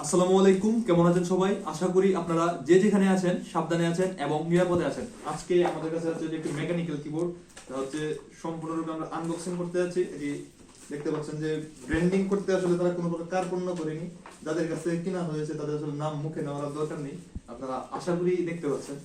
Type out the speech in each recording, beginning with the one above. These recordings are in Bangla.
আসসালামু আলাইকুম, কেমন আছেন সবাই? আশা করি আপনারা যে যেখানে আছেন সাবধানে আছেন এবং নিরাপদে আছেন। আজকে আমাদের কাছে আছে যে একটি মেকানিক্যাল কিবোর্ড, হচ্ছে সম্পূর্ণরূপে আমরা আনবক্সিং করতে যাচ্ছি। এটি দেখতে পাচ্ছেন যে ব্র্যান্ডিং করতে আসলে তারা কোনো প্রকার কার্পণ্য করেনি। যাদের কাছে কিনা হয়েছে তাদের আসলে নাম মুখে নেওয়ার দরকার নেই। আপনারা আশা করি দেখতে পাচ্ছেন।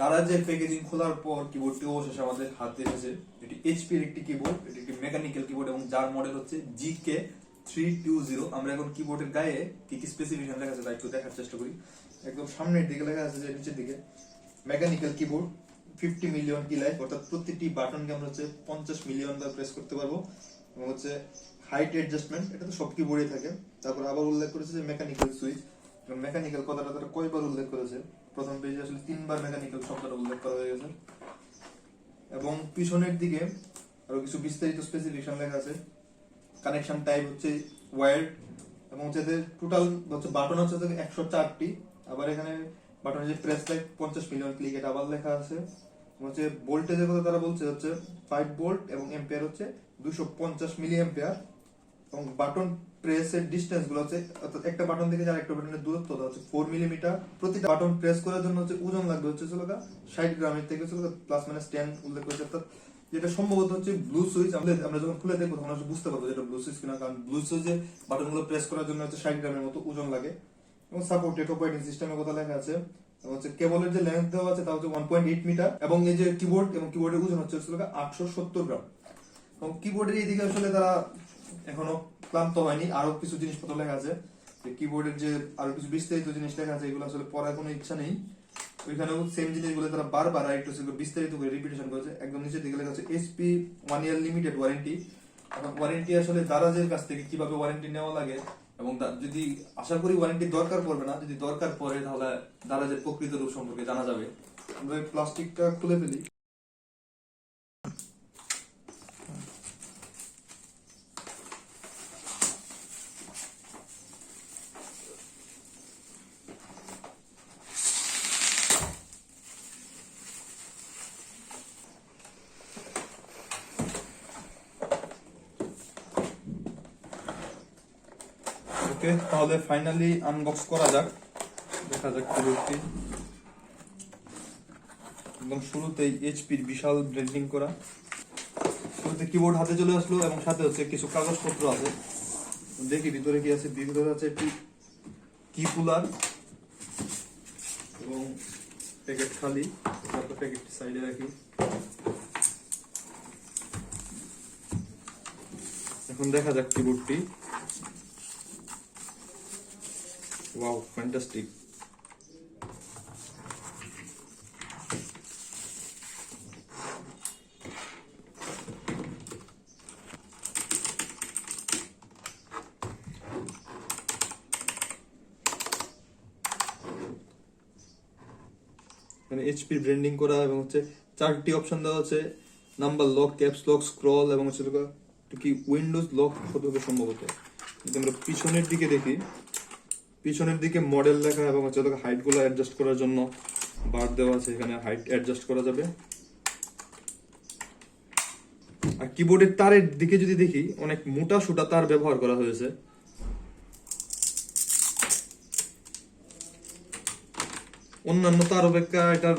তারা যে প্যাকেজিং খোলার পর কিবোর্ডটি অবশেষে আমাদের হাতে এসেছে। এটি এইচপি এর একটি কিবোর্ড, এটি একটি মেকানিক্যাল কিবোর্ড এবং যার মডেল হচ্ছে GK320। আমরা এখন কিবোর্ডের গায়ে কি কি স্পেসিফিকেশন লেখা আছে তা একটু দেখার চেষ্টা করি। একদম সামনের দিকে লেখা আছে যে নিচের দিকে মেকানিক্যাল কিবোর্ড 50 মিলিয়ন কি লাইফ, অর্থাৎ প্রতিটি বাটনকে আমরা হচ্ছে 50 মিলিয়ন বার প্রেস করতে পারবো। এবং হচ্ছে হাইট অ্যাডজাস্টমেন্ট, এটা তো সব কিবোর্ডে থাকে। তারপর আবার উল্লেখ করেছে যে মেকানিক্যাল সুইচ। মেকানিক্যাল কথাটা তারা কয়বার উল্লেখ করেছে? প্রথম পেজে আসলে 3বার মেকানিক্যাল শব্দটা উল্লেখ করা হয়ে গেছে। এবং পিছনের দিকে আরো কিছু বিস্তারিত স্পেসিফিকেশন লেখা আছে। কানেকশন টাইপ হচ্ছে ওয়্যার্ড, এবং হচ্ছে টোটাল হচ্ছে বাটন হচ্ছে 104টি। আবার এখানে বাটনের যে প্রেস লাইট 50 মিলিয়ন ক্লিক, এটা আবার লেখা আছে। হচ্ছে ভোল্টেজের কথা তারা বলছে হচ্ছে 5 ভোল্ট এবং এম্পিয়ার হচ্ছে 250 মিলি এম্পিয়ার। এবং বাটন প্রেসের ডিসটেন্স গুলো হচ্ছে, অর্থাৎ একটা বাটন থেকে আরেকটা বাটনের দূরত্ব হচ্ছে 4 মিলিমিটার। প্রতিটা বাটন প্রেস করার জন্য হচ্ছে ওজন লাগবে হচ্ছে 60 গ্রামের থেকে প্লাস মাইনাস 10 উল্লেখ করেছে। অর্থাৎ যেটা সম্ভবত হচ্ছে ব্লু সুইচ। আমরা যখন খুলে দেখবো তখন আমরা বুঝতে পারবো যেটা ব্লু সুইচ কিনা, কারণ ব্লু সুইচে বাটনগুলো প্রেস করার জন্য হচ্ছে 60 গ্রামের মতো ওজন লাগে। এবং সাপোর্টেড অপারেটিং সিস্টেমের কথা লেখা আছে। এবং হচ্ছে কেবলের যে লেন্থ দেওয়া আছে তা হচ্ছে 1.8 মিটার। এবং এই যে কিবোর্ড এবং কিবোর্ডের ওজন হচ্ছে 870 গ্রাম। এবং কিবোর্ডের এইদিকে আসলে তারা এখনো ক্লান্ত হয়নি, আরো কিছু জিনিসপত্র লেখা আছে। কিবোর্ডের যে আরো কিছু বিস্তারিত জিনিস লেখা আছে, এগুলো আসলে পড়ার কোনো ইচ্ছা নেই। ওইখানেও সেম জিনিসগুলো তারা বারবার একটু বিস্তারিত করে রিপিটেশন করেছে। একদম নিচের দিকে লেখা আছে SP 1 ইয়ার লিমিটেড ওয়ারেন্টি। এখন ওয়ারেন্টি আসলে দারাজের কাছ থেকে কিভাবে ওয়ারেন্টি নেওয়া লাগে, এবং যদি আশা করি ওয়ারেন্টি দরকার পড়বে না, যদি দরকার পড়ে তাহলে দারাজের প্রকৃত রূপ সম্পর্কে জানা যাবে। আমরা প্লাস্টিকটা খুলে ফেলি। ওকে, তাহলে ফাইনালি আনবক্স করা যাক, দেখা যাক কিবোর্ডটি। একদম শুরুতেই এইচপির বিশাল ব্র্যান্ডিং করা। শুরুতে কিবোর্ড হাতে চলে আসলো এবং সাথে হচ্ছে কিছু কাগজপত্র আছে। দেখি ভিতরে কি আছে। ভিতরে আছে একটি কি কুলার এবং প্যাকেট খালি। তারপর প্যাকেটটি সাইডে রাখি। এখন দেখা যাক কিবোর্ডটি। Wow, fantastic. এইচপি ব্র্যান্ডিং করা এবং হচ্ছে 4টি অপশন দেওয়া আছে। Number lock, caps lock, scroll এবং হচ্ছে কি উইন্ডোজ লক হতে হবে সম্ভবত। যদি আমরা পিছনের দিকে দেখি, পিছনের দিকে মডেল লেখা এবং হচ্ছে হাইট গুলো অ্যাডজাস্ট করার জন্য বার দেওয়া আছে। এখানে হাইট অ্যাডজাস্ট করা যাবে। আর কিবোর্ডের তারের দিকে যদি দেখি, অনেক মোটা সুটা তার ব্যবহার করা হয়েছে। অন্যান্য তার অপেক্ষা এটার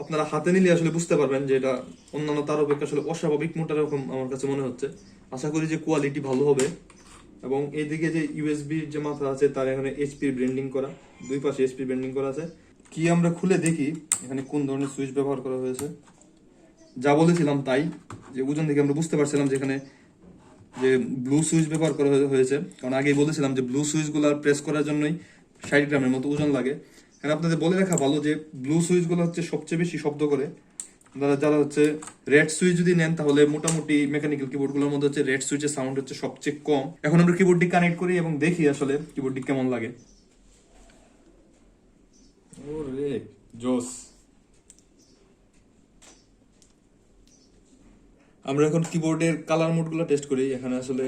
আপনারা হাতে নিলে আসলে বুঝতে পারবেন যে এটা অন্যান্য তার অপেক্ষা আসলে অস্বাভাবিক মোটা রকম আমার কাছে মনে হচ্ছে। আশা করি যে কোয়ালিটি ভালো হবে। এবং এইদিকে যে ইউএসবি যে মাথা আছে তার এখানে এইচপি ব্র্যান্ডিং করা, দুই পাশে এইচপি ব্র্যান্ডিং করা আছে। কি আমরা খুলে দেখি এখানে কোন ধরনের সুইচ ব্যবহার করা হয়েছে। যা বলেছিলাম তাই, যে ওজন থেকে আমরা বুঝতে পারছিলাম যে এখানে যে ব্লু সুইচ ব্যবহার করা হয়েছে। কারণ আগেই বলেছিলাম যে ব্লু সুইচগুলো প্রেস করার জন্যই 60 গ্রামের মতো ওজন লাগে। কারণ আপনাদের বলে রাখা ভালো যে ব্লু সুইচগুলো হচ্ছে সবচেয়ে বেশি শব্দ করে। যারা হচ্ছে রেড সুইচ যদি নেন তাহলে মোটামুটি মেকানিক্যাল কিবোর্ডগুলোর মধ্যে হচ্ছে রেড সুইচের সাউন্ড হচ্ছে সবচেয়ে কম। এখন আমরা কিবোর্ডটি কানেক্ট করি এবং দেখি আসলে কিবোর্ডটি কেমন লাগে। ওরে জোস। আমরা এখন কিবোর্ডের কালার মোডগুলো টেস্ট করি। এখানে আসলে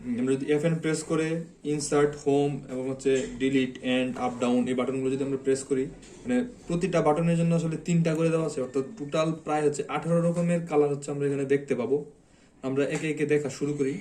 আমরা যদি F9 প্রেস করে ইনসার্ট, হোম এবং হচ্ছে ডিলিট এন্ড আপ ডাউন এই বাটনগুলো যদি আমরা প্রেস করি, মানে প্রতিটা বাটনের জন্য আসলে 3টা করে দেওয়া আছে, অর্থাৎ টোটাল প্রায় হচ্ছে 18 রকমের কালার হচ্ছে আমরা এখানে দেখতে পাবো। আমরা একে একে দেখা শুরু করি।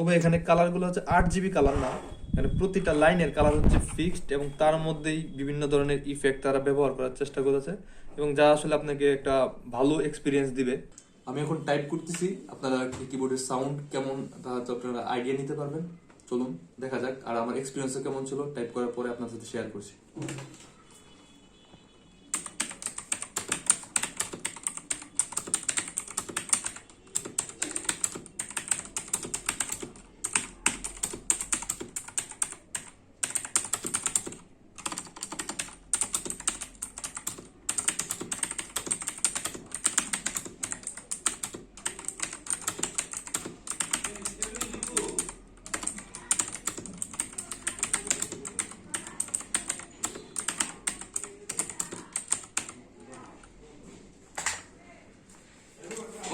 তবে এখানে কালারগুলো হচ্ছে 8 GB কালার না, এখানে প্রতিটা লাইনের কালার হচ্ছে ফিক্সড এবং তার মধ্যেই বিভিন্ন ধরনের ইফেক্ট তারা ব্যবহার করার চেষ্টা করেছে এবং যা আসলে আপনাকে একটা ভালো এক্সপিরিয়েন্স দিবে। আমি এখন টাইপ করতেছি, আপনারা কিবোর্ডের সাউন্ড কেমন তা হয়তো আপনারা আইডিয়া নিতে পারবেন। চলুন দেখা যাক, আর আমার এক্সপিরিয়েন্সও কেমন ছিল টাইপ করার পরে আপনার সাথে শেয়ার করছি।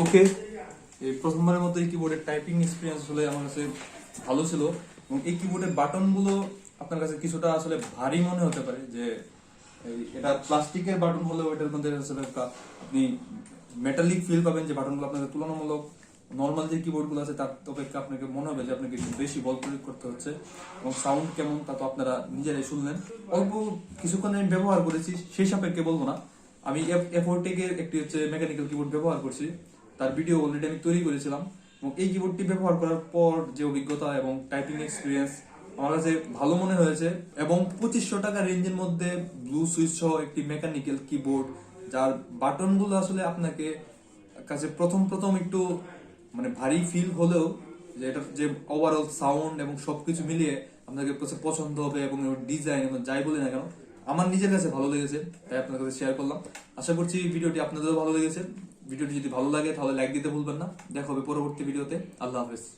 ওকে, এই প্রথমবারের মতো এই কিবোর্ডের টাইপিং এক্সপিরিয়েন্স হলে আমার কাছে ভালো ছিল এবং এই কিবোর্ডের বাটনগুলো আপনার কাছে কিছুটা আসলে ভারী মনে হতে পারে, যে এটা প্লাস্টিকের বাটন হলেও এটার মধ্যে আসলে আপনি মেটালিক ফিল পাবেন, যে বাটনগুলো আপনাদের তুলনামূলক নর্মাল যে কিবোর্ডগুলো আছে তার অপেক্ষা আপনাকে মনে হবে যে আপনাকে একটু বেশি বল প্রয়োগ করতে হচ্ছে। এবং সাউন্ড কেমন তা তো আপনারা নিজেরাই শুনলেন। অল্প কিছুক্ষণ আমি ব্যবহার করেছি, সেই সাপেক্ষে বলবো না। আমি F4 এর একটি হচ্ছে মেকানিক্যাল কিবোর্ড ব্যবহার করছি, তার ভিডিও অলরেডি আমি তৈরি করেছিলাম এবং এই কিবোর্ডটি ব্যবহার করার পর যে অভিজ্ঞতা এবং টাইপিং এক্সপিরিয়েন্স আমার কাছে ভালো মনে হয়েছে। এবং 2500 টাকা রেঞ্জের মধ্যে ব্লু সুইচ সহ একটি মেকানিক্যাল কিবোর্ড, যার বাটনগুলো আসলে আপনাকে কাছে প্রথম প্রথম একটু মানে ভারী ফিল হলেও যে এটার যে ওভারঅল সাউন্ড এবং সবকিছু মিলিয়ে আপনাকে পছন্দ হবে এবং ডিজাইন এবং যাই বলি না কেন আমার নিজের কাছে ভালো লেগেছে, তাই আপনার কাছে শেয়ার করলাম। আশা করছি ভিডিওটি আপনাদেরও ভালো লেগেছে। ভিডিওটি যদি ভালো লাগে তাহলে লাইক দিতে ভুলবেন না। দেখা হবে পরবর্তী ভিডিওতে। আল্লাহ হাফেজ।